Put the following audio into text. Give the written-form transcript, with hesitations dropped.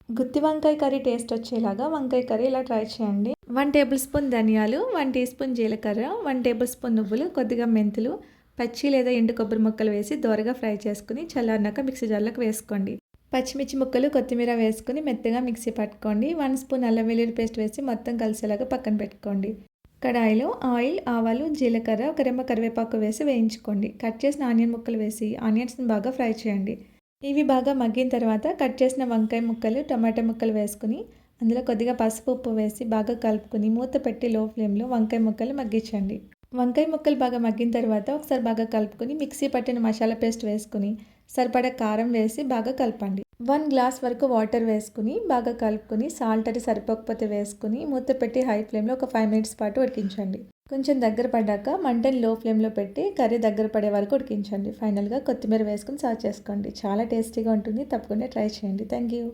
గుత్తి వంకాయ curry taste వచ్చేలాగా వంకాయ కర్రీ ఇలా ట్రై చేయండి. 1 టేబుల్ స్పూన్ ధనియాలు, 1 టీ స్పూన్ జీలకర్ర, 1 టేబుల్ స్పూన్ నువ్వులు, కొద్దిగా మెంతులు, పచ్చి లేదా ఎండు కొబ్బరి ముక్కలు వేసి దోరగా ఫ్రై చేసుకుని చల్లారినాక మిక్సీ జార్లోకి వేసుకోండి. పచ్చిమిర్చి ముక్కలు, కొత్తిమీర వేసుకుని మెత్తగా మిక్సీ పట్టుకోండి. 1 స్పూన్ అల్లం వెల్లుల్లి పేస్ట్ వేసి మొత్తం కలిసేలాగా పక్కన పెట్టుకోండి. కడాయిలో ఆయిల్, ఆవాలు, జీలకర్ర, ఒక రెమ్మ కరివేపాకు వేసి వేయించుకోండి. కట్ చేసిన ఆనియన్ ముక్కలు వేసి ఆనియన్స్ని బాగా ఫ్రై చేయండి. ఇవి బాగా మగ్గిన తర్వాత కట్ చేసిన వంకాయ ముక్కలు, టమాటా ముక్కలు వేసుకుని అందులో కొద్దిగా పసుపు, ఉప్పు వేసి బాగా కలుపుకుని మూత పెట్టి లో ఫ్లేమ్లో వంకాయ ముక్కలు మగ్గించండి. వంకాయ ముక్కలు బాగా మగ్గిన తర్వాత ఒకసారి బాగా కలుపుకొని మిక్సీ పట్టిన మసాలా పేస్ట్ వేసుకుని సరిపడా కారం వేసి బాగా కలపండి. 1 గ్లాస్ వరకు వాటర్ వేసుకుని బాగా కలుపుకొని సాల్ట్ అది సరిపోకపోతే వేసుకుని మూత పెట్టి హై ఫ్లేమ్లో ఒక 5 మినిట్స్ పాటు ఉడికించండి. కొంచెం దగ్గర పడ్డాక మంటని లో ఫ్లేమ్లో పెట్టి కర్రీ దగ్గర పడే వరకు ఉడికించండి. ఫైనల్గా కొత్తిమీర వేసుకుని సర్వ్ చేసుకోండి. చాలా టేస్టీగా ఉంటుంది. తప్పకుండా ట్రై చేయండి. Thank you.